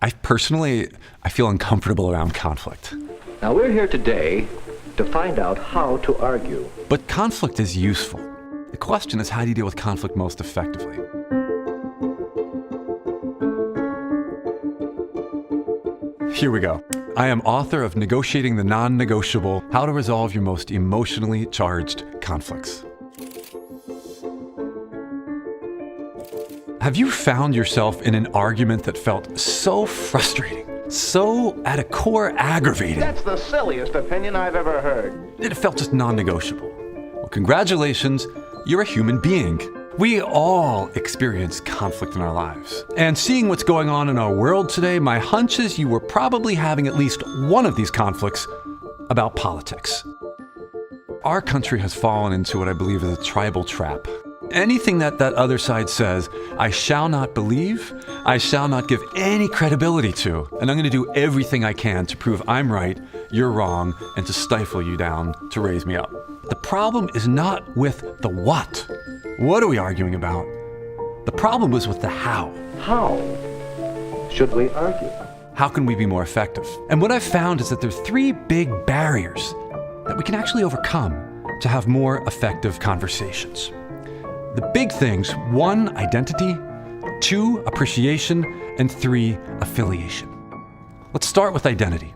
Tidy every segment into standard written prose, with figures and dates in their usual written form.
I feel uncomfortable around conflict. Now we're here today to find out how to argue. But conflict is useful. The question is, how do you deal with conflict most effectively? Here we go. I am author of Negotiating the Non-Negotiable: How to Resolve Your Most Emotionally Charged Conflicts. Have you found yourself in an argument that felt so frustrating, so at a core aggravating? That's the silliest opinion I've ever heard. It felt just non-negotiable. Well, congratulations, you're a human being. We all experience conflict in our lives. And seeing what's going on in our world today, my hunch is you were probably having at least one of these conflicts about politics. Our country has fallen into what I believe is a tribal trap. Anything that other side says, I shall not believe, I shall not give any credibility to, and I'm going to do everything I can to prove I'm right, you're wrong, and to stifle you down, to raise me up. The problem is not with the what. What are we arguing about? The problem was with the how. How should we argue? How can we be more effective? And what I've found is that there are three big barriers that we can actually overcome to have more effective conversations. The big things: 1, identity; 2, appreciation; and 3, affiliation. Let's start with identity.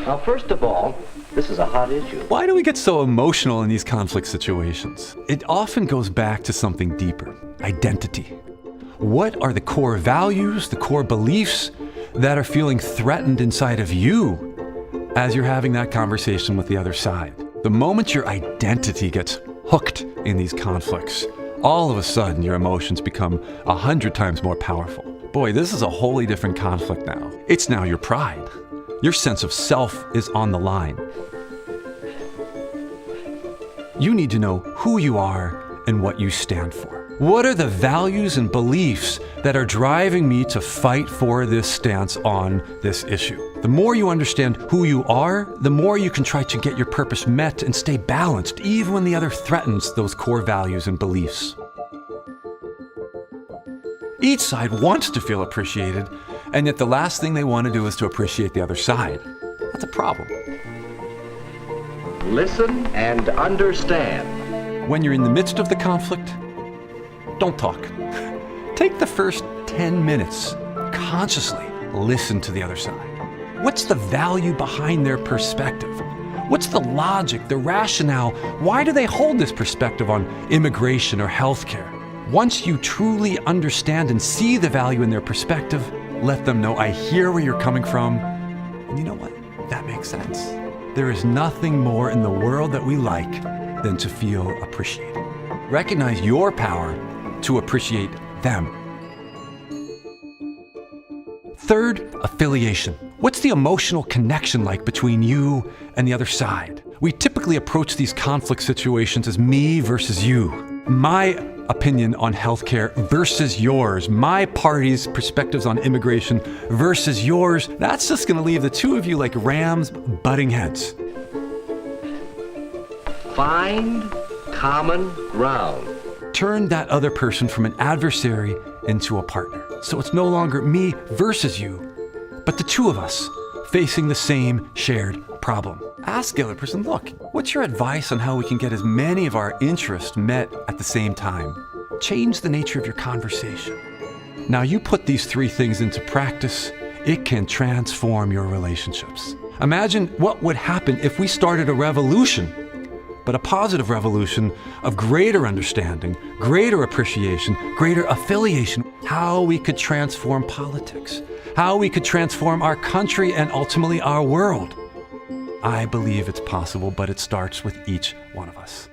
Now, first of all, this is a hot issue. Why do we get so emotional in these conflict situations? It often goes back to something deeper: identity. What are the core values, the core beliefs that are feeling threatened inside of you as you're having that conversation with the other side? The moment your identity gets hooked in these conflicts, all of a sudden your emotions become 100 times more powerful. Boy, this is a wholly different conflict now. It's now your pride. Your sense of self is on the line. You need to know who you are and what you stand for. What are the values and beliefs that are driving me to fight for this stance on this issue? The more you understand who you are, the more you can try to get your purpose met and stay balanced, even when the other threatens those core values and beliefs. Each side wants to feel appreciated, and yet the last thing they want to do is to appreciate the other side. That's a problem. Listen and understand. When you're in the midst of the conflict, don't talk. Take the first 10 minutes. Consciously listen to the other side. What's the value behind their perspective? What's the logic, the rationale? Why do they hold this perspective on immigration or healthcare? Once you truly understand and see the value in their perspective, let them know, I hear where you're coming from. And you know what? That makes sense. There is nothing more in the world that we like than to feel appreciated. Recognize your power to appreciate them. Third, affiliation. What's the emotional connection like between you and the other side? We typically approach these conflict situations as me versus you. My opinion on healthcare versus yours. My party's perspectives on immigration versus yours. That's just going to leave the two of you like rams butting heads. Find common ground. Turn that other person from an adversary into a partner. So it's no longer me versus you, but the two of us facing the same shared problem. Ask the other person, look, what's your advice on how we can get as many of our interests met at the same time? Change the nature of your conversation. Now you put these three things into practice, it can transform your relationships. Imagine what would happen if we started a revolution, but a positive revolution of greater understanding, greater appreciation, greater affiliation. How we could transform politics, how we could transform our country and ultimately our world. I believe it's possible, but it starts with each one of us.